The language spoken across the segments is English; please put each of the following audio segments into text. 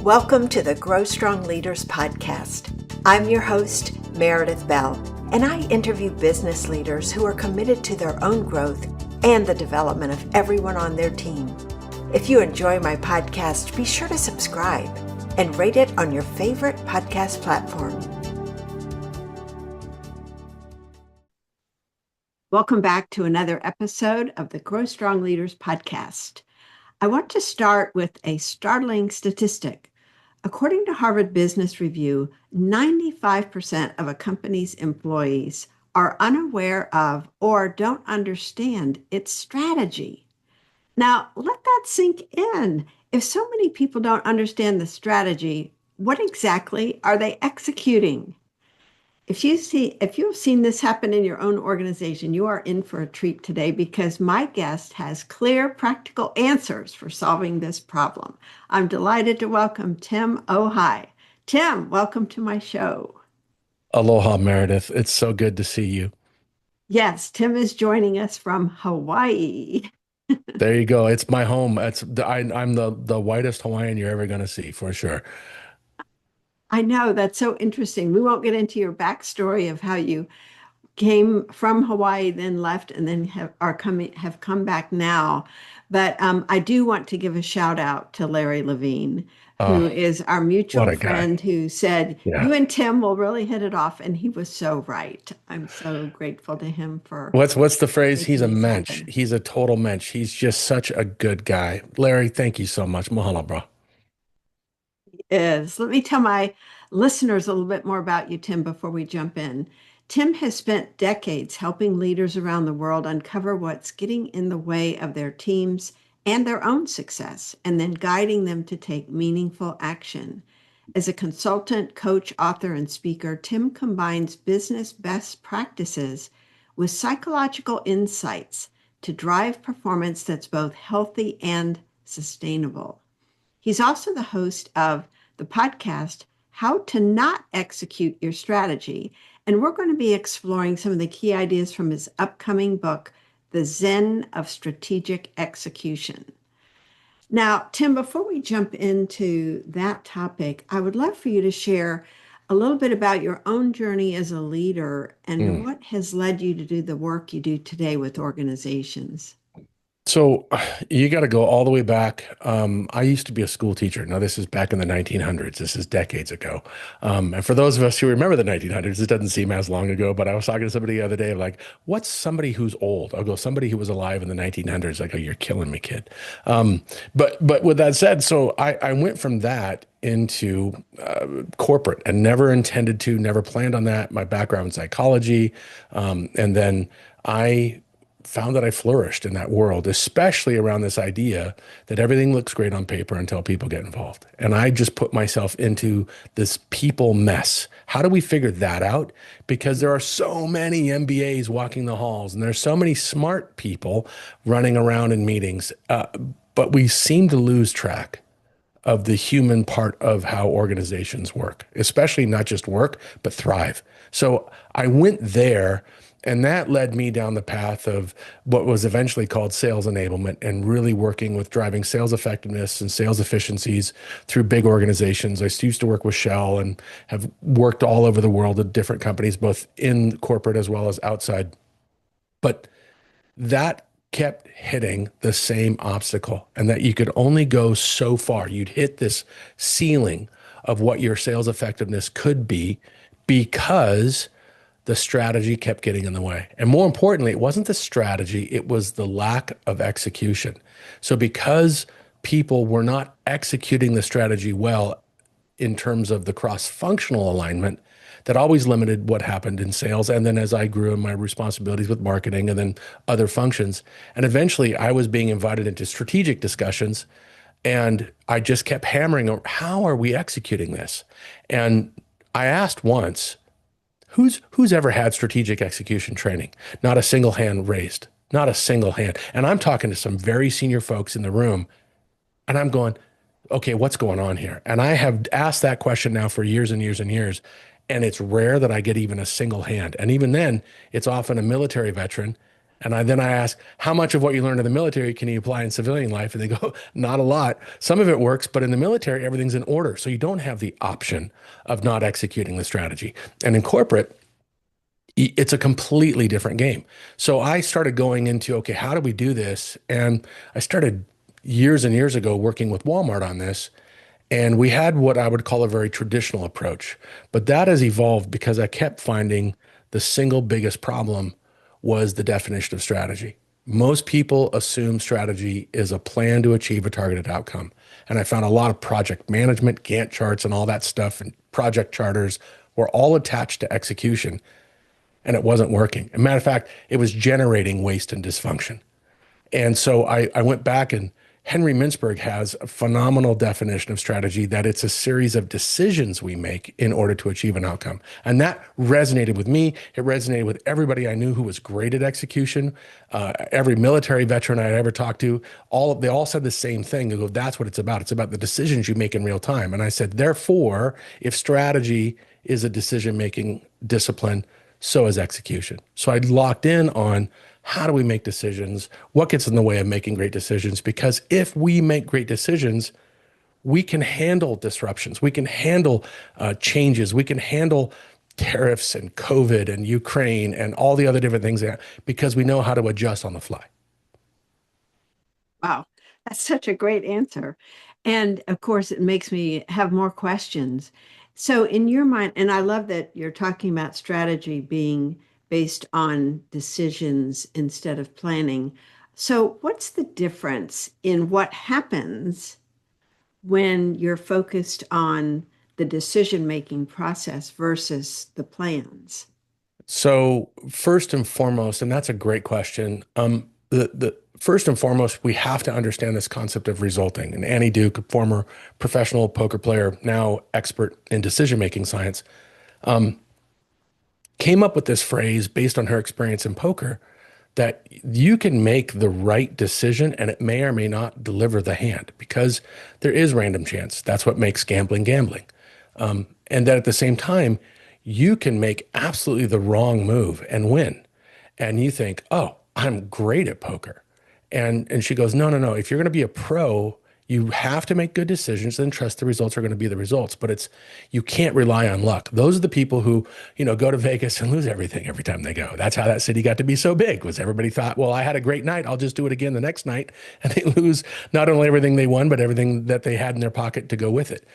Welcome to the Grow Strong Leaders podcast. I'm your host, Meredith Bell, and I interview business leaders who are committed to their own growth and the development of everyone on their team. If you enjoy my podcast, be sure to subscribe and rate it on your favorite podcast platform. Welcome back to another episode of the Grow Strong Leaders podcast. I want to start with a startling statistic. According to Harvard Business Review, 95% of a company's employees are unaware of or don't understand its strategy. Now, let that sink in. If so many people don't understand the strategy, what exactly are they executing? If you have seen this happen in your own organization, you are in for a treat today because my guest has clear, practical answers for solving this problem. I'm delighted to welcome Tim Ohai. Tim, welcome to my show. Aloha, Meredith. It's so good to see you. Yes, Tim is joining us from Hawaii. There you go. It's my home. I'm the whitest Hawaiian you're ever going to see, for sure. I know, that's so interesting. We won't get into your backstory of how you came from Hawaii, then left, and then have come back now. But I do want to give a shout out to Larry Levine, who Oh, is our what mutual a guy. friend who said, Yeah. you and Tim will really hit it off. And he was so right. I'm so grateful to him for What's the phrase? He's making a this mensch. happen. He's a total mensch. He's just such a good guy. Larry, thank you so much. Mahalo, bro. Let me tell my listeners a little bit more about you, Tim, before we jump in. Tim has spent decades helping leaders around the world uncover what's getting in the way of their teams and their own success, and then guiding them to take meaningful action. As a consultant, coach, author, and speaker, Tim combines business best practices with psychological insights to drive performance that's both healthy and sustainable. He's also the host of the podcast, How to Not Execute Your Strategy. And we're going to be exploring some of the key ideas from his upcoming book, The Zen of Strategic Execution. Now, Tim, before we jump into that topic, I would love for you to share a little bit about your own journey as a leader and Mm. what has led you to do the work you do today with organizations. So you got to go all the way back. I used to be a school teacher. Now, this is back in the 1900s. This is decades ago. And for those of us who remember the 1900s, it doesn't seem as long ago, but I was talking to somebody the other day, like, what's somebody who's old? I'll go, somebody who was alive in the 1900s. I go, you're killing me, kid. But with that said, so I went from that into corporate and never planned on that. My background in psychology. And then I found that I flourished in that world, especially around this idea that everything looks great on paper until people get involved. And I just put myself into this people mess. How do we figure that out? Because there are so many MBAs walking the halls, and there's so many smart people running around in meetings, but we seem to lose track of the human part of how organizations work, especially not just work, but thrive. So I went there, and that led me down the path of what was eventually called sales enablement and really working with driving sales effectiveness and sales efficiencies through big organizations. I used to work with Shell and have worked all over the world at different companies, both in corporate as well as outside. But that kept hitting the same obstacle, and that you could only go so far. You'd hit this ceiling of what your sales effectiveness could be because the strategy kept getting in the way. And more importantly, it wasn't the strategy, it was the lack of execution. So because people were not executing the strategy well in terms of the cross-functional alignment, that always limited what happened in sales. And then as I grew in my responsibilities with marketing and then other functions, and eventually I was being invited into strategic discussions, and I just kept hammering, how are we executing this? And I asked once, who's ever had strategic execution training? Not a single hand raised, not a single hand. And I'm talking to some very senior folks in the room, and I'm going, okay, what's going on here? And I have asked that question now for years and years and years. And it's rare that I get even a single hand. And even then, it's often a military veteran And then I ask, how much of what you learned in the military can you apply in civilian life? And they go, not a lot. Some of it works, but in the military, everything's in order. So you don't have the option of not executing the strategy. And in corporate, it's a completely different game. So I started going into, okay, how do we do this? And I started years and years ago working with Walmart on this. And we had what I would call a very traditional approach. But that has evolved because I kept finding the single biggest problem was the definition of strategy. Most people assume strategy is a plan to achieve a targeted outcome. And I found a lot of project management, Gantt charts, and all that stuff, and project charters were all attached to execution, and it wasn't working. As a matter of fact, it was generating waste and dysfunction. And so I went back, and Henry Mintzberg has a phenomenal definition of strategy that it's a series of decisions we make in order to achieve an outcome. And that resonated with me. It resonated with everybody I knew who was great at execution. Every military veteran I ever talked to, they all said the same thing. They go, that's what it's about. It's about the decisions you make in real time. And I said, therefore, if strategy is a decision-making discipline, so is execution. So I locked in on how do we make decisions? What gets in the way of making great decisions? Because if we make great decisions, we can handle disruptions. We can handle changes. We can handle tariffs and COVID and Ukraine and all the other different things because we know how to adjust on the fly. Wow, that's such a great answer. And of course, it makes me have more questions. So, in your mind, and I love that you're talking about strategy being based on decisions instead of planning. So, what's the difference in what happens when you're focused on the decision-making process versus the plans? So first and foremost, and that's a great question. The first and foremost, we have to understand this concept of resulting. And Annie Duke, a former professional poker player, now expert in decision-making science, came up with this phrase based on her experience in poker that you can make the right decision and it may or may not deliver the hand because there is random chance. That's what makes gambling gambling. And that at the same time, you can make absolutely the wrong move and win. And you think, oh, I'm great at poker. And she goes, no, no, no. If you're going to be a pro, you have to make good decisions and trust the results are going to be the results. But you can't rely on luck. Those are the people who, go to Vegas and lose everything every time they go. That's how that city got to be so big, was everybody thought, well, I had a great night. I'll just do it again the next night. And they lose not only everything they won, but everything that they had in their pocket to go with it.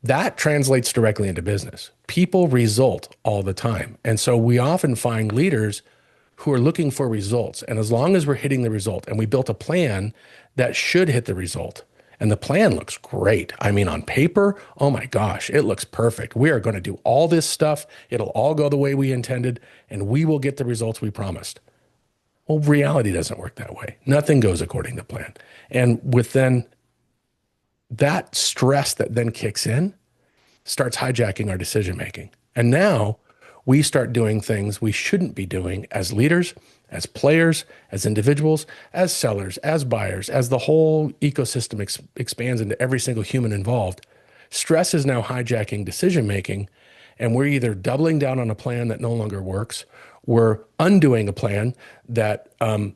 That translates directly into business. People result all the time. And so we often find leaders who are looking for results. And as long as we're hitting the result, and we built a plan that should hit the result, and the plan looks great. I mean, on paper, oh my gosh, it looks perfect. We are going to do all this stuff. It'll all go the way we intended, and we will get the results we promised. Well, reality doesn't work that way. Nothing goes according to plan. And with then that stress that then kicks in starts hijacking our decision making. And now we start doing things we shouldn't be doing as leaders, as players, as individuals, as sellers, as buyers, as the whole ecosystem expands into every single human involved. Stress is now hijacking decision making, and we're either doubling down on a plan that no longer works, we're undoing a plan that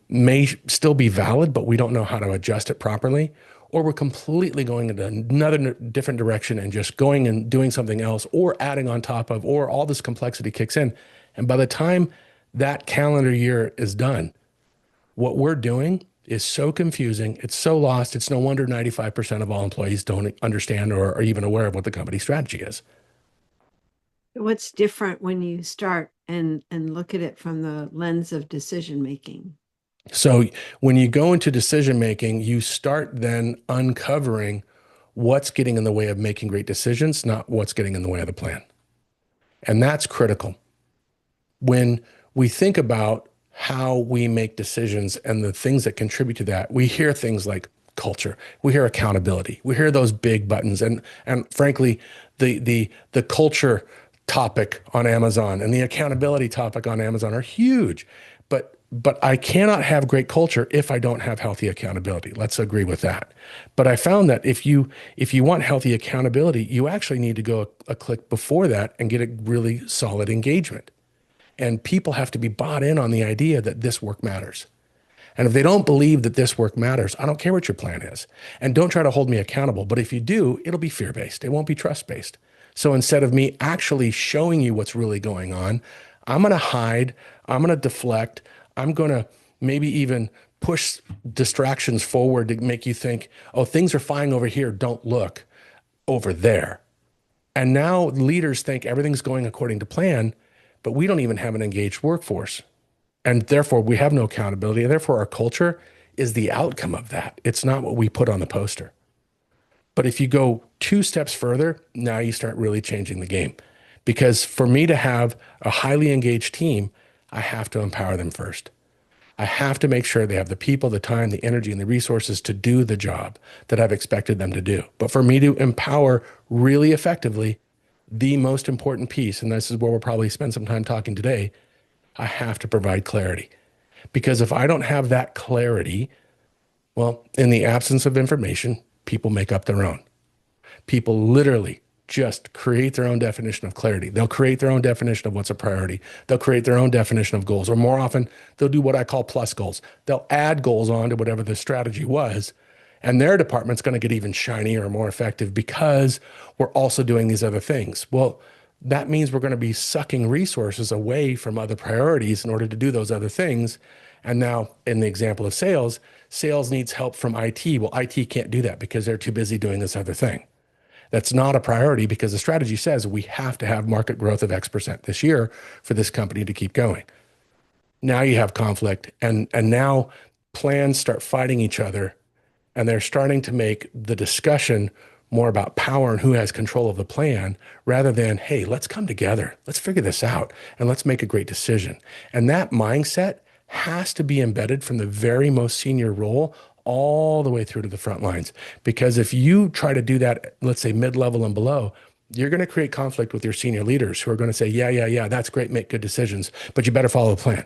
may still be valid, but we don't know how to adjust it properly, or we're completely going into another different direction and just going and doing something else or adding on top of, or all this complexity kicks in. And by the time that calendar year is done, what we're doing is so confusing. It's so lost. It's no wonder 95% of all employees don't understand or are even aware of what the company strategy is. What's different when you start and look at it from the lens of decision making? So when you go into decision making, you start then uncovering what's getting in the way of making great decisions, not what's getting in the way of the plan. And that's critical. When we think about how we make decisions and the things that contribute to that, we hear things like culture, we hear accountability, we hear those big buttons. And frankly, the culture topic on Amazon and the accountability topic on Amazon are huge. But I cannot have great culture if I don't have healthy accountability. Let's agree with that. But I found that if you want healthy accountability, you actually need to go a click before that and get a really solid engagement. And people have to be bought in on the idea that this work matters. And if they don't believe that this work matters, I don't care what your plan is. And don't try to hold me accountable. But if you do, it'll be fear-based. It won't be trust-based. So instead of me actually showing you what's really going on, I'm going to hide, I'm going to deflect, I'm going to maybe even push distractions forward to make you think, oh, things are fine over here. Don't look over there. And now leaders think everything's going according to plan, but we don't even have an engaged workforce. And therefore, we have no accountability. And therefore, our culture is the outcome of that. It's not what we put on the poster. But if you go two steps further, now you start really changing the game. Because for me to have a highly engaged team, I have to empower them first. I have to make sure they have the people, the time, the energy, and the resources to do the job that I've expected them to do. But for me to empower really effectively, the most important piece, and this is where we'll probably spend some time talking today, I have to provide clarity. Because if I don't have that clarity, well, in the absence of information, people make up their own. People literally just create their own definition of clarity. They'll create their own definition of what's a priority. They'll create their own definition of goals, or more often, they'll do what I call plus goals. They'll add goals on to whatever the strategy was, and their department's going to get even shinier or more effective because we're also doing these other things. Well, that means we're going to be sucking resources away from other priorities in order to do those other things. And now, in the example of sales, sales needs help from IT. Well, IT can't do that because they're too busy doing this other thing. That's not a priority because the strategy says we have to have market growth of X% this year for this company to keep going. Now you have conflict, and now plans start fighting each other, and they're starting to make the discussion more about power and who has control of the plan rather than, hey, let's come together, let's figure this out, and let's make a great decision. And that mindset has to be embedded from the very most senior role all the way through to the front lines. Because if you try to do that, let's say mid-level and below, you're going to create conflict with your senior leaders who are going to say, yeah, that's great, make good decisions, but you better follow the plan.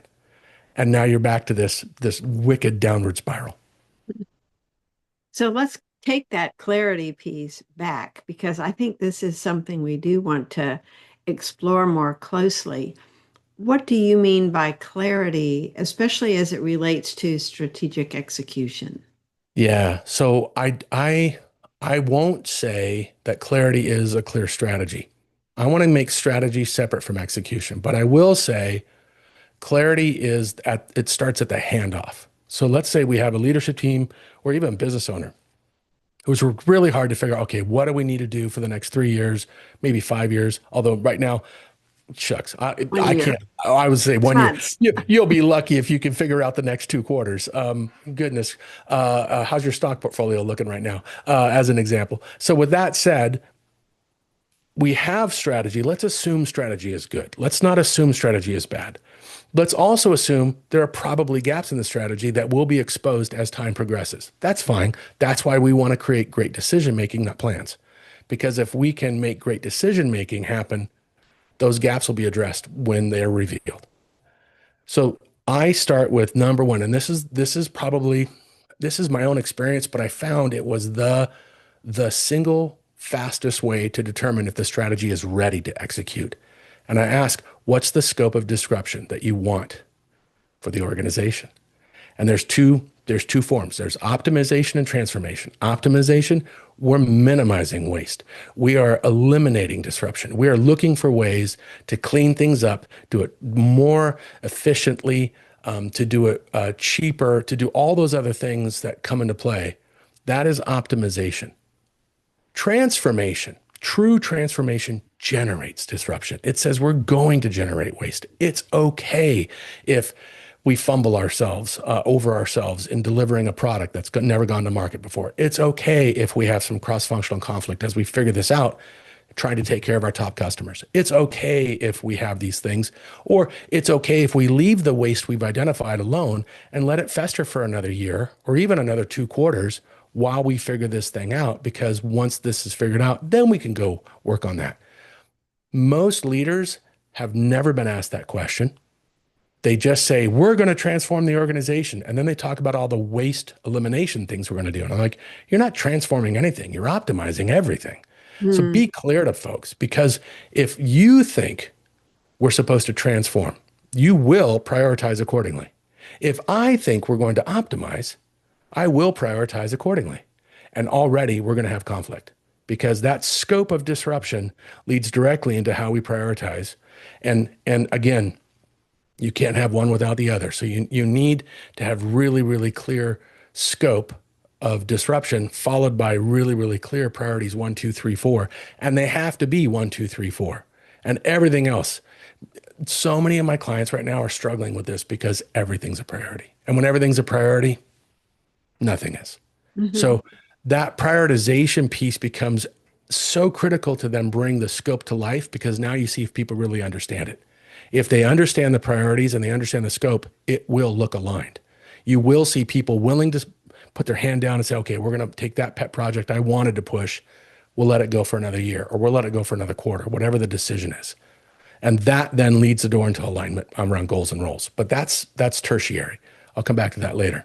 And now you're back to this wicked downward spiral. So let's take that clarity piece back, because I think this is something we do want to explore more closely. What do you mean by clarity, especially as it relates to strategic execution? Yeah. So I won't say that clarity is a clear strategy. I want to make strategy separate from execution, but I will say clarity it starts at the handoff. So let's say we have a leadership team or even a business owner who's really hard to figure out, okay, what do we need to do for the next 3 years, maybe 5 years? Although right now, shucks, I can't. I would say 1 year. You'll be lucky if you can figure out the next 2 quarters. Goodness, how's your stock portfolio looking right now? As an example. So with that said, we have strategy. Let's assume strategy is good. Let's not assume strategy is bad. Let's also assume there are probably gaps in the strategy that will be exposed as time progresses. That's fine. That's why we want to create great decision-making, not plans. Because if we can make great decision-making happen, those gaps will be addressed when they're revealed. So I start with number one, and this is my own experience, but I found it was the single fastest way to determine if the strategy is ready to execute. And I ask, what's the scope of disruption that you want for the organization? And there's two forms. There's optimization and transformation. Optimization, we're minimizing waste. We are eliminating disruption. We are looking for ways to clean things up, do it more efficiently, to do it cheaper, to do all those other things that come into play. That is optimization. Transformation, true transformation generates disruption. It says we're going to generate waste. It's okay if we fumble ourselves over ourselves in delivering a product that's never gone to market before. It's okay if we have some cross-functional conflict as we figure this out, trying to take care of our top customers. It's okay if we have these things, or it's okay if we leave the waste we've identified alone and let it fester for another year or even another 2 quarters while we figure this thing out, because once this is figured out, then we can go work on that. Most leaders have never been asked that question. They just say, we're going to transform the organization. And then they talk about all the waste elimination things we're going to do. And I'm like, you're not transforming anything. You're optimizing everything. So be clear to folks, because if you think we're supposed to transform, You will prioritize accordingly. If I think we're going to optimize, I will prioritize accordingly. And already we're going to have conflict because that scope of disruption leads directly into how we prioritize. And again, you can't have one without the other. So you need to have really, really clear scope of disruption followed by really, really clear priorities one, two, three, four. And they have to be one, two, three, four. And everything else. So many of my clients right now are struggling with this because everything's a priority. And when everything's a priority, nothing is. Mhm. So that prioritization piece becomes so critical to them bring the scope to life because now you see if people really understand it. If they understand the priorities and they understand the scope, it will look aligned. You will see people willing to put their hand down and say, okay, we're going to take that pet project I wanted to push. We'll let it go for another year or we'll let it go for another quarter, whatever the decision is. And that then leads the door into alignment around goals and roles. But that's tertiary. I'll come back to that later.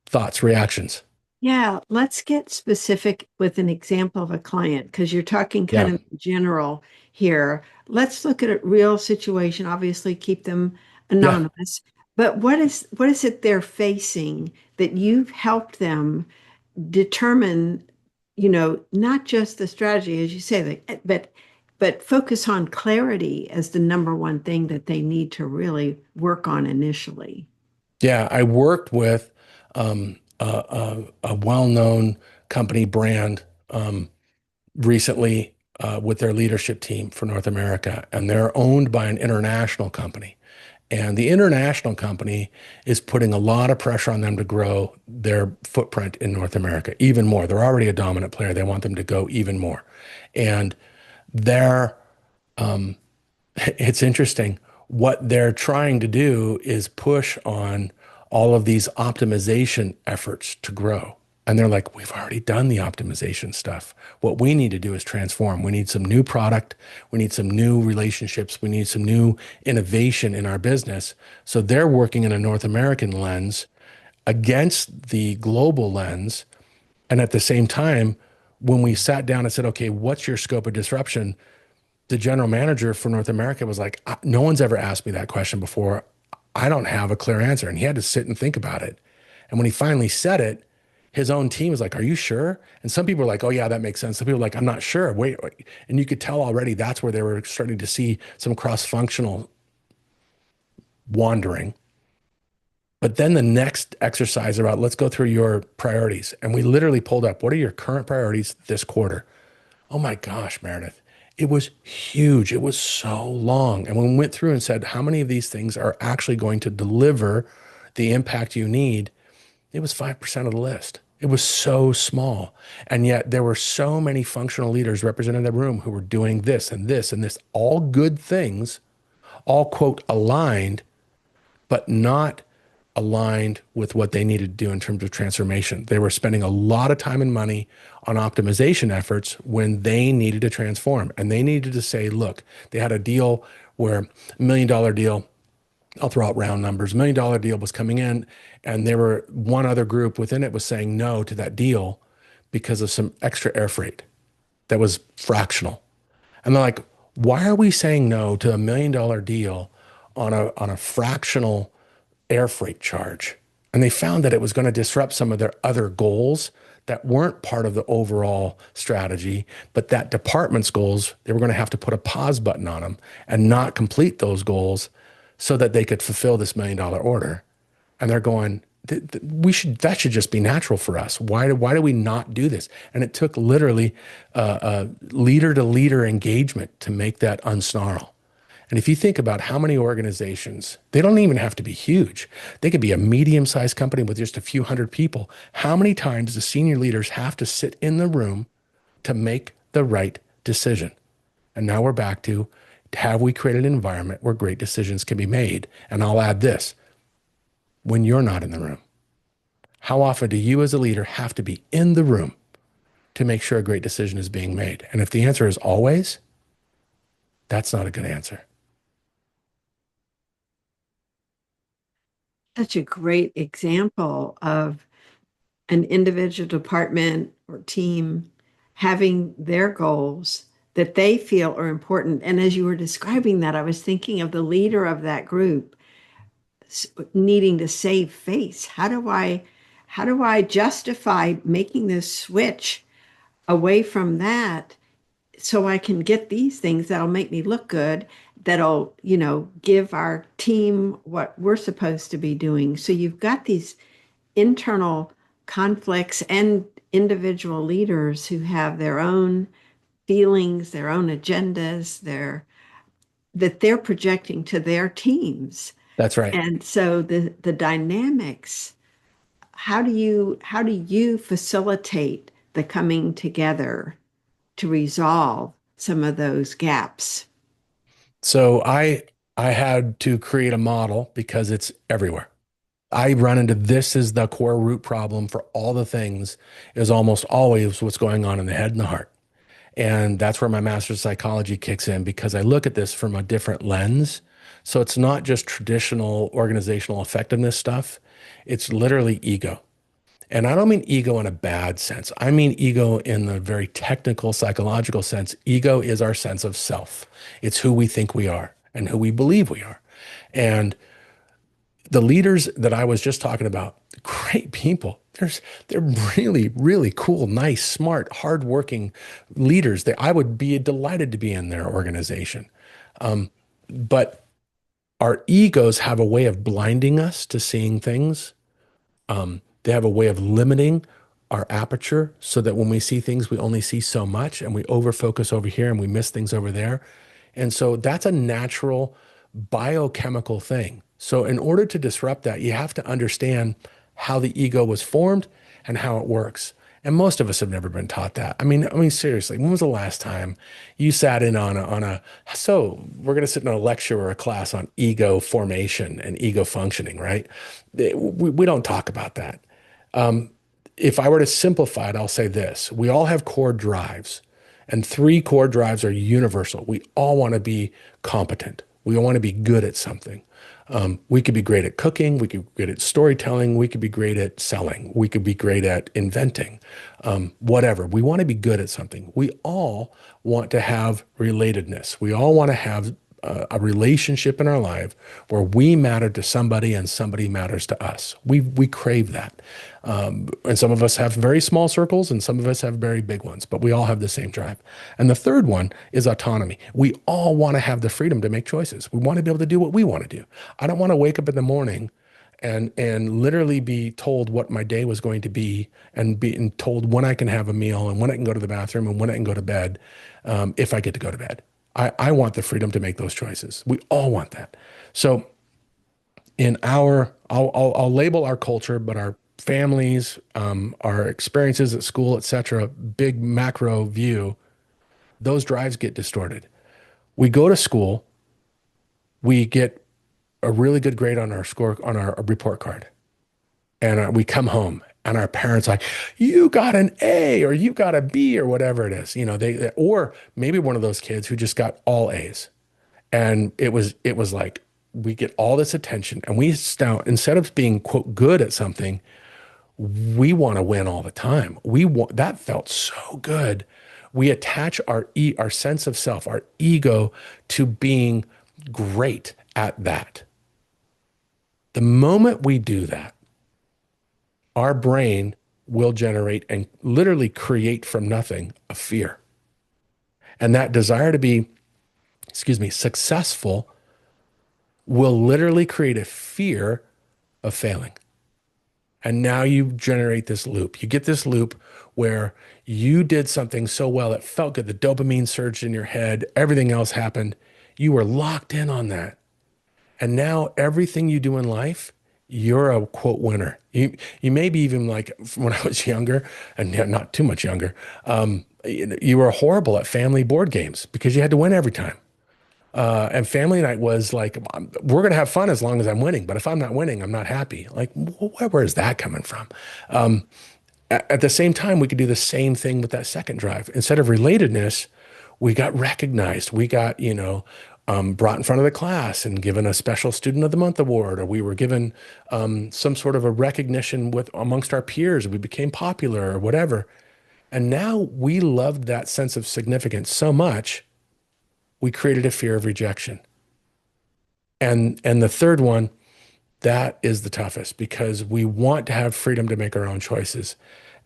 Thoughts, reactions. Yeah, let's get specific with an example of a client because you're talking kind Yeah. of general here. Let's look at a real situation, obviously keep them Yeah. anonymous. But what is it they're facing that you've helped them determine, not just the strategy, as you say, but focus on clarity as the number one thing that they need to really work on initially. Yeah, I worked with a well-known company brand recently with their leadership team for North America, and they're owned by an international company. And the international company is putting a lot of pressure on them to grow their footprint in North America even more. They're already a dominant player. They want them to go even more. And they're it's interesting. What they're trying to do is push on all of these optimization efforts to grow. And they're like, we've already done the optimization stuff. What we need to do is transform. We need some new product. We need some new relationships. We need some new innovation in our business. So they're working in a North American lens against the global lens. And at the same time, when we sat down and said, okay, what's your scope of disruption? The general manager for North America was like, no one's ever asked me that question before. I don't have a clear answer. And he had to sit and think about it. And when he finally said it, his own team was like, are you sure? And some people were like, oh, yeah, that makes sense. Some people were like, I'm not sure. Wait. And you could tell already that's where they were starting to see some cross functional wandering. But then the next exercise about let's go through your priorities. And we literally pulled up what are your current priorities this quarter? Oh my gosh, Meredith. It was huge. It was so long. And when we went through and said, how many of these things are actually going to deliver the impact you need? It was 5% of the list. It was so small. And yet there were so many functional leaders represented in the room who were doing this and this and this, all good things, all quote aligned, but not aligned with what they needed to do in terms of transformation. They were spending a lot of time and money on optimization efforts when they needed to transform. And they needed to say, look, they had a deal where $1 million deal, I'll throw out round numbers, $1 million deal was coming in, and there were one other group within it was saying no to that deal because of some extra air freight that was fractional. And they're like, why are we saying no to $1 million deal on a fractional air freight charge? And they found that it was going to disrupt some of their other goals that weren't part of the overall strategy, but that department's goals, they were going to have to put a pause button on them and not complete those goals so that they could fulfill this $1 million order. And they're going, that should just be natural for us. Why do we not do this? And it took literally leader to leader engagement to make that unsnarl. And if you think about how many organizations, they don't even have to be huge. They could be a medium-sized company with just a few hundred people. How many times do senior leaders have to sit in the room to make the right decision? And now we're back to, have we created an environment where great decisions can be made? And I'll add this, when you're not in the room, how often do you as a leader have to be in the room to make sure a great decision is being made? And if the answer is always, that's not a good answer. Such a great example of an individual department or team having their goals that they feel are important. And as you were describing that, I was thinking of the leader of that group needing to save face? How do I justify making this switch away from that so I can get these things that'll make me look good, that'll, give our team what we're supposed to be doing. So you've got these internal conflicts and individual leaders who have their own feelings, their own agendas, that they're projecting to their teams. That's right. And so the dynamics, how do you facilitate the coming together to resolve some of those gaps? So I had to create a model because it's everywhere. I run into this is the core root problem for all the things is almost always what's going on in the head and the heart. And that's where my master's of psychology kicks in because I look at this from a different lens. So it's not just traditional organizational effectiveness stuff. It's literally ego. And I don't mean ego in a bad sense. I mean ego in the very technical, psychological sense. Ego is our sense of self. It's who we think we are and who we believe we are. And the leaders that I was just talking about, great people. They're really, really cool, nice, smart, hardworking leaders. I would be delighted to be in their organization. But our egos have a way of blinding us to seeing things. They have a way of limiting our aperture so that when we see things, we only see so much and we over focus over here and we miss things over there. And so that's a natural biochemical thing. So in order to disrupt that, you have to understand how the ego was formed and how it works. And most of us have never been taught that. I mean, seriously, when was the last time you sat in so we're going to sit in a lecture or a class on ego formation and ego functioning, right? We don't talk about that. If I were to simplify it, I'll say this. We all have core drives, and three core drives are universal. We all want to be competent. We all want to be good at something. We could be great at cooking. We could be great at storytelling. We could be great at selling. We could be great at inventing, whatever. We want to be good at something. We all want to have relatedness. We all want to have a relationship in our life where we matter to somebody and somebody matters to us. We crave that. And some of us have very small circles and some of us have very big ones, but we all have the same drive. And the third one is autonomy. We all want to have the freedom to make choices. We want to be able to do what we want to do. I don't want to wake up in the morning and literally be told what my day was going to be and being told when I can have a meal and when I can go to the bathroom and when I can go to bed, if I get to go to bed. I want the freedom to make those choices. We all want that. So I'll label our culture, but our families, our experiences at school, et cetera, big macro view, those drives get distorted. We go to school, we get a really good grade on our score, on our report card. And we come home and our parents like, you got an A or you got a B or whatever it is, or maybe one of those kids who just got all A's. And it was like, we get all this attention and instead of being quote good at something, we want to win all the time. That felt so good. We attach our sense of self, our ego to being great at that. The moment we do that, our brain will generate and literally create from nothing a fear. And that desire to be, successful will literally create a fear of failing. And now you generate this loop. You get this loop where you did something so well, it felt good. The dopamine surged in your head. Everything else happened. You were locked in on that. And now everything you do in life, you're a quote winner. You maybe even like when I was younger, and not too much younger, you were horrible at family board games because you had to win every time. And family night was like, we're going to have fun as long as I'm winning. But if I'm not winning, I'm not happy. Like, where is that coming from? At the same time, we could do the same thing with that second drive. Instead of relatedness, we got recognized. We got, brought in front of the class and given a special student of the month award, or we were given some sort of a recognition amongst our peers. We became popular or whatever. And now we loved that sense of significance so much, we created a fear of rejection. And the third one That is the toughest because we want to have freedom to make our own choices.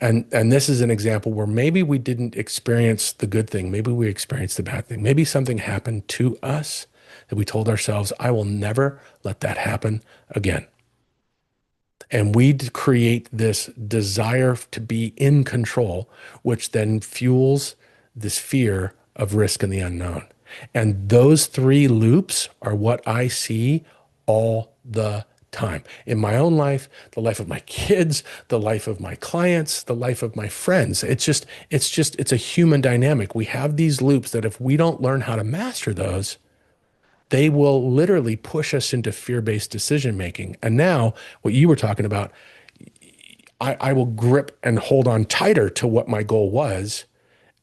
And this is an example where maybe we didn't experience the good thing. Maybe we experienced the bad thing. Maybe something happened to us that we told ourselves, I will never let that happen again. And we create this desire to be in control, which then fuels this fear of risk and the unknown. And those three loops are what I see all the time in my own life, the life of my kids, the life of my clients, the life of my friends. It's a human dynamic. We have these loops that if we don't learn how to master those, they will literally push us into fear-based decision making. And now, what you were talking about, I will grip and hold on tighter to what my goal was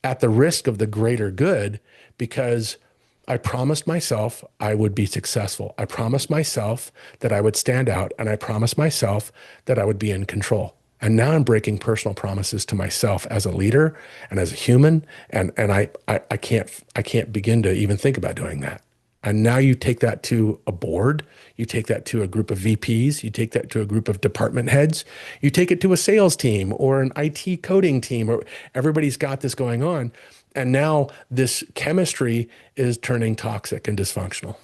at the risk of the greater good because I promised myself I would be successful. I promised myself that I would stand out, and I promised myself that I would be in control. And now I'm breaking personal promises to myself as a leader and as a human, and I can't begin to even think about doing that. And now you take that to a board, you take that to a group of VPs, you take that to a group of department heads, you take it to a sales team or an IT coding team, or everybody's got this going on. And now this chemistry is turning toxic and dysfunctional.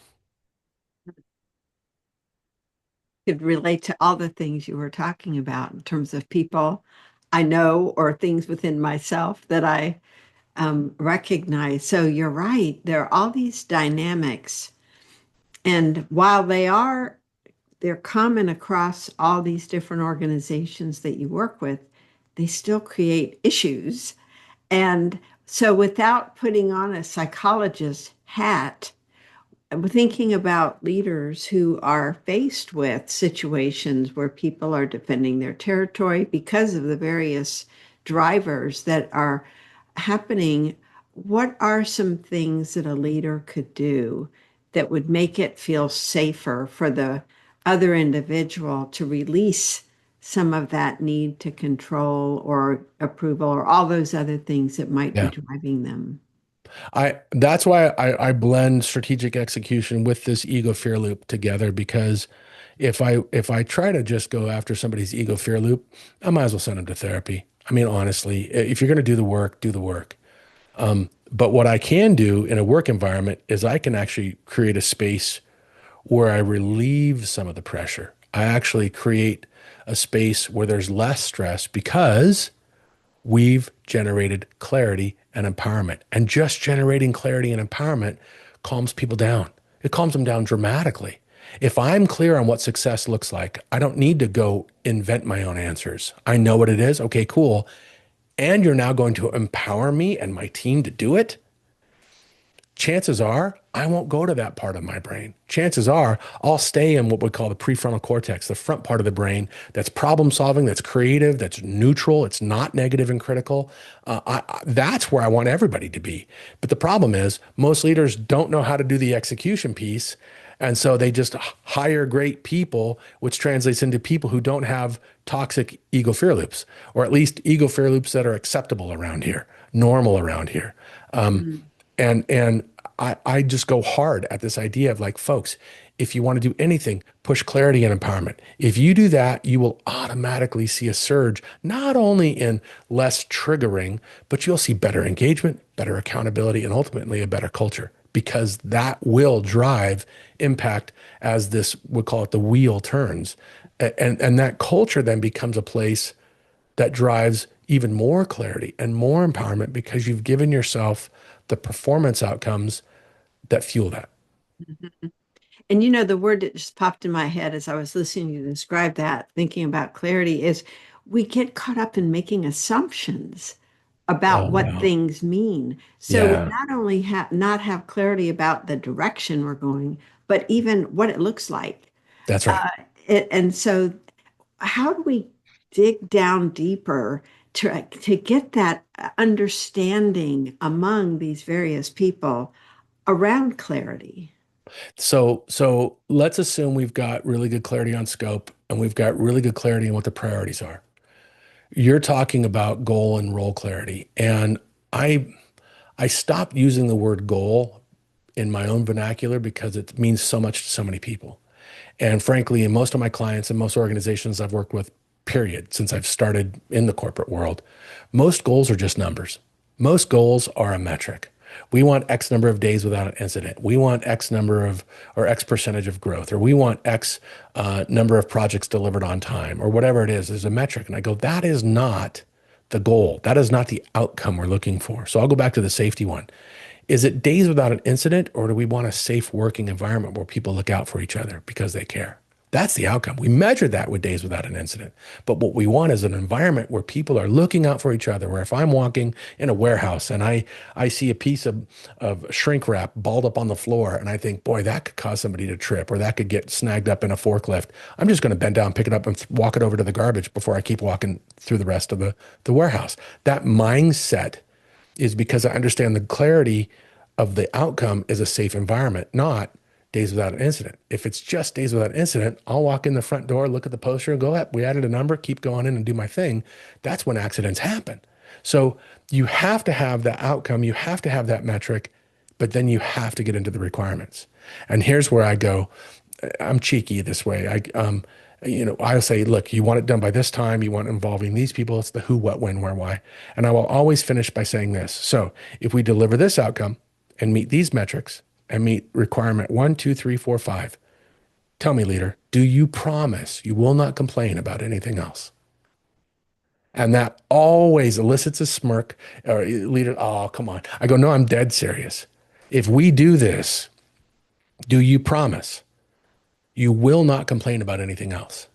Could relate to all the things you were talking about in terms of people I know or things within myself that I recognize. So you're right. There are all these dynamics. And while they're common across all these different organizations that you work with, they still create issues. And so without putting on a psychologist hat, I'm thinking about leaders who are faced with situations where people are defending their territory because of the various drivers that are happening. What are some things that a leader could do that would make it feel safer for the other individual to release some of that need to control or approval or all those other things that might be Yeah. driving them? That's why I blend strategic execution with this ego fear loop together because if I try to just go after somebody's ego fear loop, I might as well send them to therapy. I mean, honestly, if you're going to do the work, do the work. But what I can do in a work environment is I can actually create a space where I relieve some of the pressure. I actually create a space where there's less stress because we've generated clarity and empowerment. And just generating clarity and empowerment calms people down. It calms them down dramatically. If I'm clear on what success looks like, I don't need to go invent my own answers. I know what it is. Okay, cool. And you're now going to empower me and my team to do it. Chances are I won't go to that part of my brain. Chances are I'll stay in what we call the prefrontal cortex, the front part of the brain that's problem solving, that's creative, that's neutral, it's not negative and critical. That's where I want everybody to be. But the problem is most leaders don't know how to do the execution piece. And so they just hire great people, which translates into people who don't have toxic ego fear loops, or at least ego fear loops that are acceptable around here, normal around here. Um, Mm. and I just go hard at this idea of like, folks, if you want to do anything, push clarity and empowerment. If you do that, you will automatically see a surge, not only in less triggering, but you'll see better engagement, better accountability, and ultimately a better culture because that will drive impact as this, we call it the wheel turns. And that culture then becomes a place that drives even more clarity and more empowerment because you've given yourself the performance outcomes that fuel that. And you know, the word that just popped in my head as I was listening to you describe that, thinking about clarity, is we get caught up in making assumptions about Oh, what wow. things mean. So we Yeah, not only have not have clarity about the direction we're going, but even what it looks like. that's right. Uh, and so how do we dig down deeper to get that understanding among these various people around clarity? So let's assume we've got really good clarity on scope and we've got really good clarity on what the priorities are. You're talking about goal and role clarity. And I I stopped using the word goal in my own vernacular because it means so much to so many people. And frankly, in most of my clients and most organizations I've worked with, period, since I've started in the corporate world, most goals are just numbers. Most goals are a metric. We want X number of days without an incident. We want X number of, or X percentage of growth, or we want X number of projects delivered on time, or whatever it is. There's a metric. And I go, that is not the goal. That is not the outcome we're looking for. So I'll go back to the safety one. Is it days without an incident, or do we want a safe working environment where people look out for each other because they care? That's the outcome. We measure that with days without an incident. But what we want is an environment where people are looking out for each other, where if I'm walking in a warehouse and I see a piece of shrink wrap balled up on the floor and I think, boy, that could cause somebody to trip or that could get snagged up in a forklift, I'm just going to bend down, pick it up and walk it over to the garbage before I keep walking through the rest of the warehouse. That mindset is because I understand the clarity of the outcome is a safe environment, not days without an incident. If it's just days without an incident, I'll walk in the front door, look at the poster and go, we added a number, keep going in and do my thing. That's when accidents happen. So you have to have the outcome, you have to have that metric, but then you have to get into the requirements. And here's where I go, I'm cheeky this way. I'll say, look, you want it done by this time, you want it involving these people, it's the who, what, when, where, why. And I will always finish by saying this. So if we deliver this outcome and meet these metrics, and meet requirement 1, 2, 3, 4, 5. Tell me, leader, do you promise you will not complain about anything else? And that always elicits a smirk or leader, oh, come on. I go, no, I'm dead serious. If we do this, do you promise you will not complain about anything else?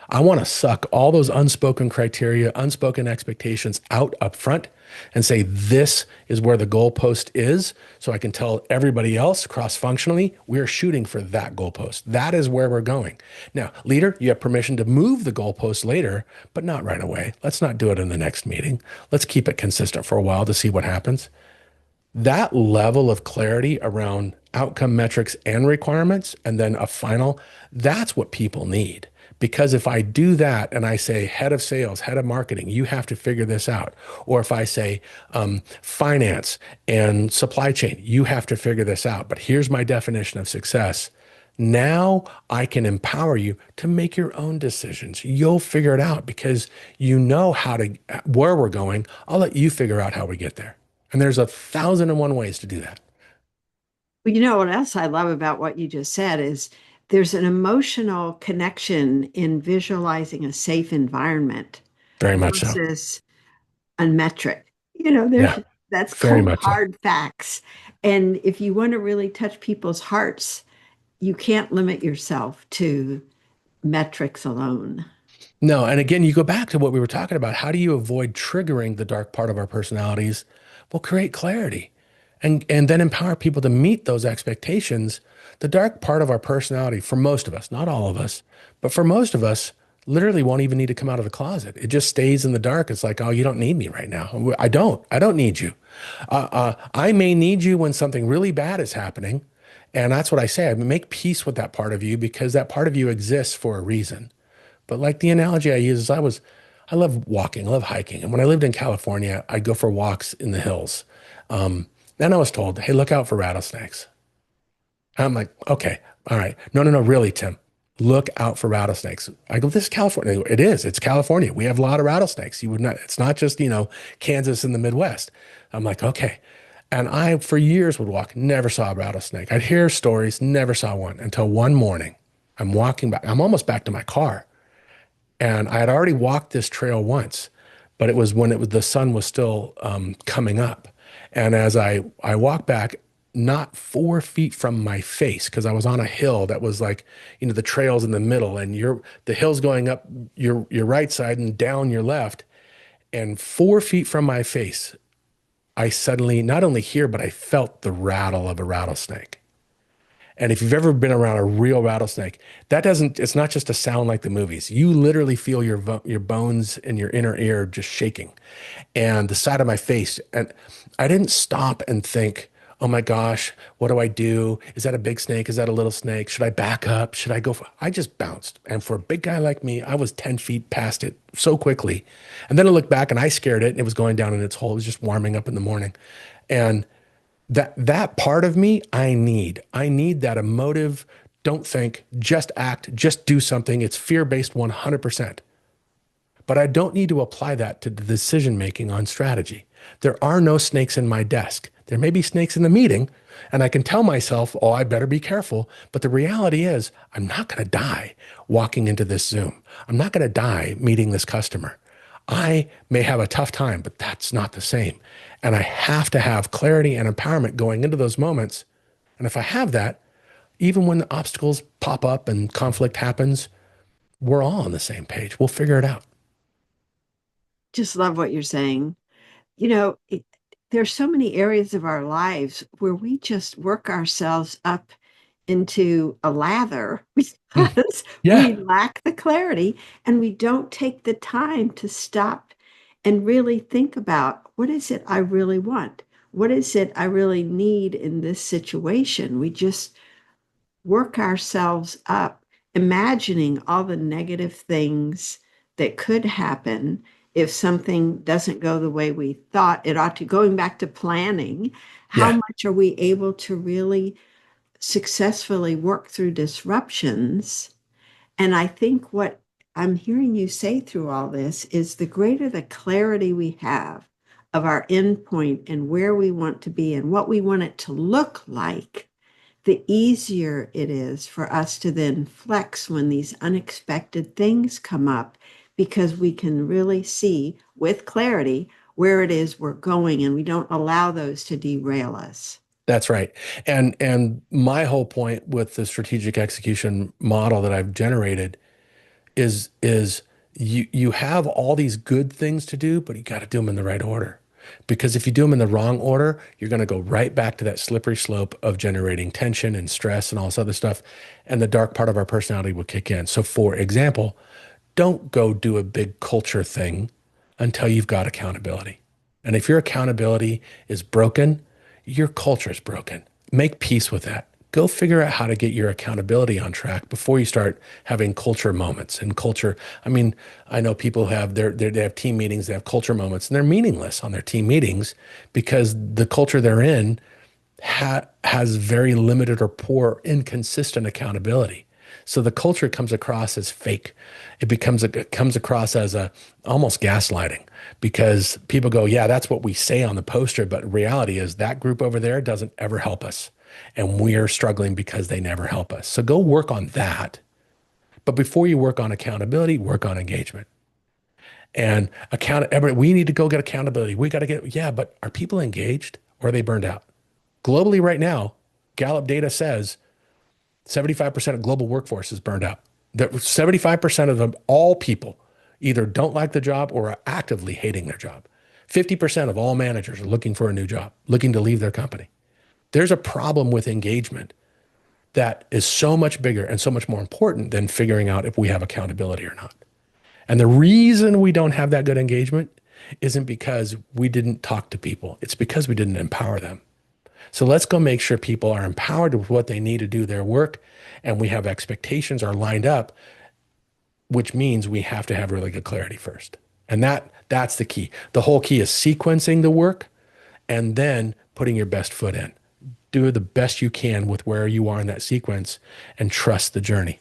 I want to suck all those unspoken criteria, unspoken expectations out up front and say, this is where the goalpost is. So I can tell everybody else cross-functionally, we're shooting for that goalpost. That is where we're going. Now, leader, you have permission to move the goalpost later, but not right away. Let's not do it in the next meeting. Let's keep it consistent for a while to see what happens. That level of clarity around outcome metrics and requirements, and then a final, that's what people need. Because if I do that and I say, head of sales, head of marketing, you have to figure this out. Or if I say, finance and supply chain, you have to figure this out. But here's my definition of success. Now I can empower you to make your own decisions. You'll figure it out because you know where we're going. I'll let you figure out how we get there. And there's 1,001 ways to do that. Well, you know what else I love about what you just said is there's an emotional connection in visualizing a safe environment Very much so. versus a metric. Yeah, That's very cold, much so. hard facts. And if you want to really touch people's hearts, you can't limit yourself to metrics alone. No, and again, you go back to what we were talking about. How do you avoid triggering the dark part of our personalities? Well, create clarity and then empower people to meet those expectations. The dark part of our personality, for most of us, not all of us, but for most of us, literally won't even need to come out of the closet. It just stays in the dark. It's like, oh, you don't need me right now. I don't need you. I may need you when something really bad is happening. And that's what I say. I make peace with that part of you because that part of you exists for a reason. But like the analogy I use is I love walking, I love hiking. And when I lived in California, I'd go for walks in the hills. Then I was told, hey, look out for rattlesnakes. I'm like, okay, all right. No, really, Tim, look out for rattlesnakes. I go, this is California. It is. It's California. We have a lot of rattlesnakes. You would not, it's not just, Kansas and the Midwest. I'm like, okay. And I, for years would walk, never saw a rattlesnake. I'd hear stories, never saw one until one morning I'm walking back. I'm almost back to my car. And I had already walked this trail once, but it was when the sun was still coming up. And as I walked back, not 4 feet from my face, because I was on a hill that was like, the trail's in the middle, and the hill's going up your right side and down your left. And 4 feet from my face, I suddenly not only hear, but I felt the rattle of a rattlesnake. And if you've ever been around a real rattlesnake, it's not just a sound like the movies. You literally feel your bones in your inner ear just shaking and the side of my face. And I didn't stop and think, oh my gosh, what do I do? Is that a big snake? Is that a little snake? Should I back up? Should I go? I just bounced. And for a big guy like me, I was 10 feet past it so quickly. And then I looked back and I scared it and it was going down in its hole. It was just warming up in the morning. And that part of me, I need that emotive don't think, just act, just do something. It's fear-based 100%. But I don't need to apply that to the decision making on strategy. There are no snakes in my desk. There may be snakes in the meeting, and I can tell myself, oh, I better be careful. But the reality is, I'm not going to die walking into this Zoom. I'm not going to die meeting this customer. I may have a tough time, but that's not the same. And I have to have clarity and empowerment going into those moments. And if I have that, even when the obstacles pop up and conflict happens, we're all on the same page. We'll figure it out. Just love what you're saying. There's so many areas of our lives where we just work ourselves up into a lather Mm. because Yeah, we lack the clarity and we don't take the time to stop and really think about what is it I really want? What is it I really need in this situation? We just work ourselves up, imagining all the negative things that could happen if something doesn't go the way we thought it ought to. Going back to planning, how yeah, much are we able to really successfully work through disruptions? And I think what I'm hearing you say through all this is the greater the clarity we have of our endpoint and where we want to be and what we want it to look like, the easier it is for us to then flex when these unexpected things come up because we can really see with clarity where it is we're going and we don't allow those to derail us. that's right. And my whole point with the strategic execution model that I've generated is you have all these good things to do, but you got to do them in the right order. Because if you do them in the wrong order, you're going to go right back to that slippery slope of generating tension and stress and all this other stuff. And the dark part of our personality will kick in. So, for example, don't go do a big culture thing until you've got accountability. And if your accountability is broken, your culture is broken. Make peace with that. Go figure out how to get your accountability on track before you start having culture moments. And culture, I mean, I know people have they have team meetings, they have culture moments, and they're meaningless on their team meetings because the culture they're in has very limited or poor, inconsistent accountability. So the culture comes across as fake. It comes across as a almost gaslighting because people go, yeah, that's what we say on the poster, but reality is that group over there doesn't ever help us, and we're struggling because they never help us. So go work on that. But before you work on accountability, work on engagement. And we need to go get accountability. We got to get, yeah, but are people engaged or are they burned out? Globally, right now, Gallup data says 75% of global workforce is burned out. That 75% of them, all people, either don't like the job or are actively hating their job. 50% of all managers are looking for a new job, looking to leave their company. There's a problem with engagement that is so much bigger and so much more important than figuring out if we have accountability or not. And the reason we don't have that good engagement isn't because we didn't talk to people. It's because we didn't empower them. So let's go make sure people are empowered with what they need to do their work, and we have expectations are lined up, which means we have to have really good clarity first. And that's the key. The whole key is sequencing the work and then putting your best foot in. Do the best you can with where you are in that sequence and trust the journey.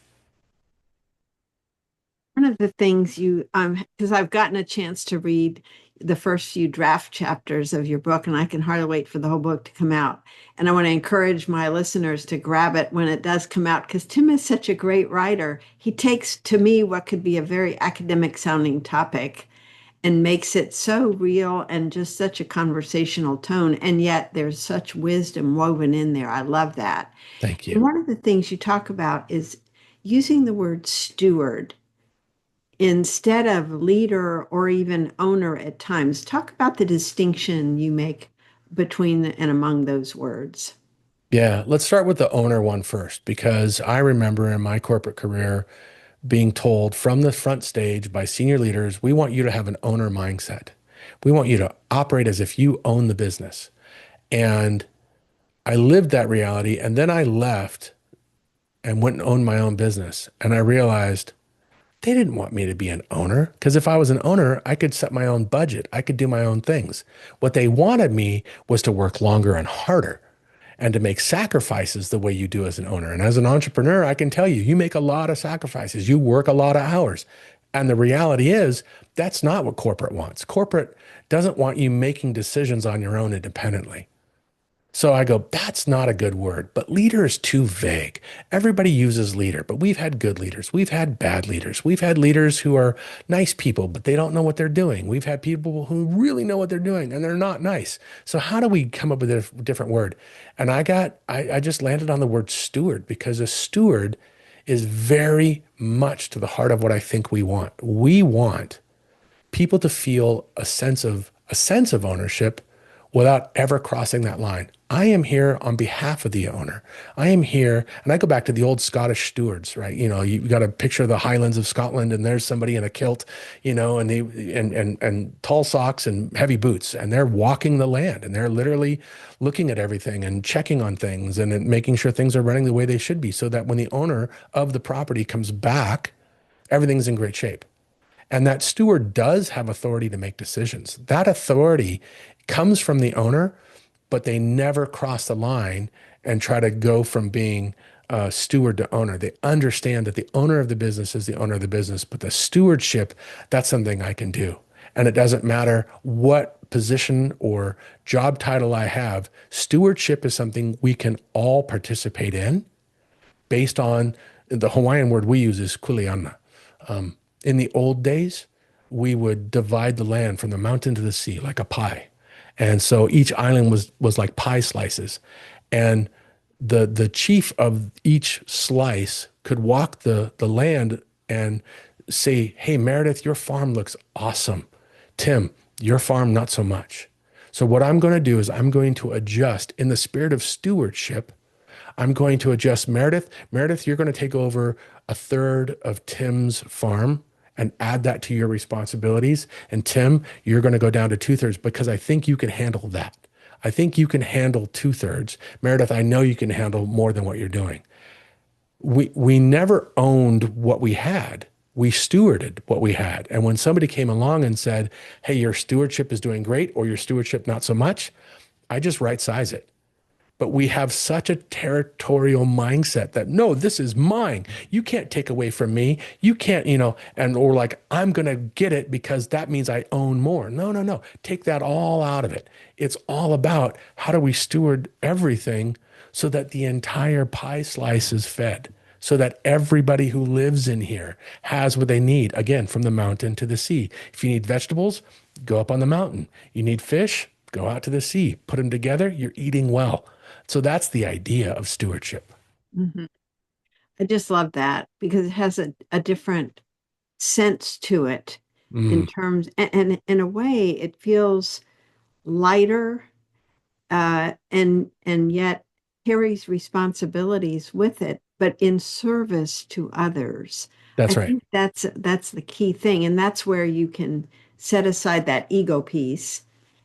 One of the things because I've gotten a chance to read the first few draft chapters of your book, and I can hardly wait for the whole book to come out. And I want to encourage my listeners to grab it when it does come out, because Tim is such a great writer. He takes, to me, what could be a very academic sounding topic and makes it so real and just such a conversational tone. And yet there's such wisdom woven in there. I love that. Thank And you. one of the things you talk about is using the word steward instead of leader or even owner at times. Talk about the distinction you make between and among those words. Yeah, let's start with the owner one first, because I remember in my corporate career being told from the front stage by senior leaders, we want you to have an owner mindset. We want you to operate as if you own the business. And I lived that reality. And then I left and went and owned my own business. And I realized they didn't want me to be an owner, because if I was an owner, I could set my own budget. I could do my own things. What they wanted me was to work longer and harder. and to make sacrifices the way you do as an owner. And as an entrepreneur, I can tell you, you make a lot of sacrifices, you work a lot of hours. And the reality is, that's not what corporate wants. Corporate doesn't want you making decisions on your own independently. So I go, that's not a good word, but leader is too vague. Everybody uses leader, but we've had good leaders. We've had bad leaders. We've had leaders who are nice people, but they don't know what they're doing. We've had people who really know what they're doing and they're not nice. So how do we come up with a different word? And I just landed on the word steward because a steward is very much to the heart of what I think we want. We want people to feel a sense of ownership without ever crossing that line. I am here on behalf of the owner. I am here, and I go back to the old Scottish stewards, right? You got a picture of the Highlands of Scotland, and there's somebody in a kilt, and they and tall socks and heavy boots, and they're walking the land, and they're literally looking at everything and checking on things and making sure things are running the way they should be, so that when the owner of the property comes back, everything's in great shape. And that steward does have authority to make decisions. That authority comes from the owner, but they never cross the line and try to go from being steward to owner. They understand that the owner of the business is the owner of the business, but the stewardship, that's something I can do. And it doesn't matter what position or job title I have, stewardship is something we can all participate in based on the Hawaiian word we use is kuleana. In the old days, we would divide the land from the mountain to the sea like a pie. And so each island was like pie slices. And the chief of each slice could walk the land and say, hey, Meredith, your farm looks awesome. Tim, your farm, not so much. So what I'm going to do is I'm going to adjust in the spirit of stewardship. I'm going to adjust Meredith. Meredith, you're going to take over a third of Tim's farm and add that to your responsibilities. And Tim, you're going to go down to two-thirds because I think you can handle that. I think you can handle two-thirds. Meredith, I know you can handle more than what you're doing. We never owned what we had. We stewarded what we had. And when somebody came along and said, hey, your stewardship is doing great or your stewardship not so much, I just right size it. But we have such a territorial mindset that no, this is mine. You can't take away from me. You can't, and or like, I'm going to get it because that means I own more. No, no, no. Take that all out of it. It's all about how do we steward everything so that the entire pie slice is fed, so that everybody who lives in here has what they need. Again, from the mountain to the sea. If you need vegetables, go up on the mountain. You need fish, go out to the sea. Put them together, you're eating well. So that's the idea of stewardship. Mhm. I just love that because it has a different sense to it in Mm, terms, and in a way, it feels lighter and yet carries responsibilities with it, but in service to others. I that's right. think that's the key thing, and that's where you can set aside that ego piece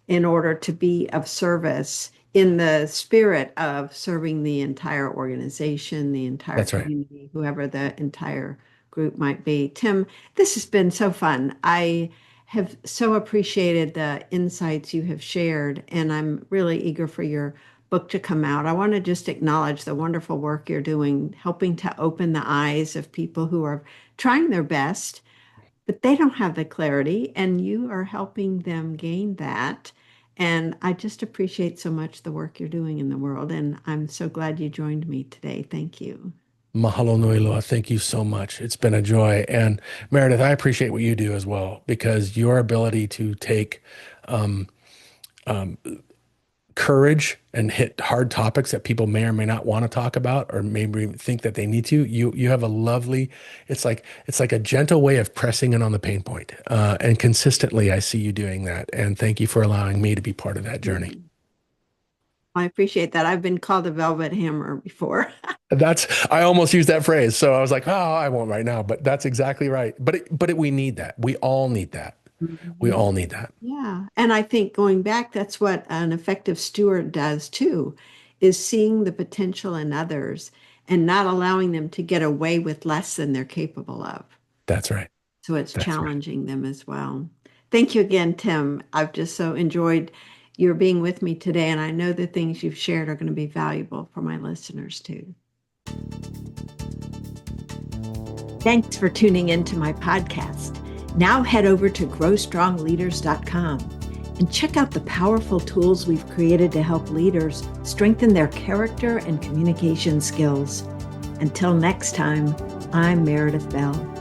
in order to be of service in the spirit of serving the entire organization, the entire That's right. community, whoever the entire group might be. Tim, this has been so fun. I have so appreciated the insights you have shared, and I'm really eager for your book to come out. I want to just acknowledge the wonderful work you're doing, helping to open the eyes of people who are trying their best, but they don't have the clarity, and you are helping them gain that. And I just appreciate so much the work you're doing in the world, and I'm so glad you joined me today. Thank you. Mahalo nui loa. Thank you so much. It's been a joy. And Meredith, I appreciate what you do as well because your ability to take um, um, courage and hit hard topics that people may or may not want to talk about or maybe think that they need to. You have a lovely, it's like a gentle way of pressing in on the pain point. And consistently, I see you doing that. And thank you for allowing me to be part of that journey. Mhm. I appreciate that. I've been called a velvet hammer before. I almost used that phrase. So I was like, oh, I won't right now, but that's exactly right. We need that. We all need that. We Mhm. all need that. Yeah. And I think going back, that's what an effective steward does too, is seeing the potential in others and not allowing them to get away with less than they're capable of. That's right. So it's That's right. challenging them as well. Thank you again, Tim. I've just so enjoyed your being with me today. And I know the things you've shared are going to be valuable for my listeners too. Thanks for tuning into my podcast. Now head over to growstrongleaders.com and check out the powerful tools we've created to help leaders strengthen their character and communication skills. Until next time, I'm Meredith Bell.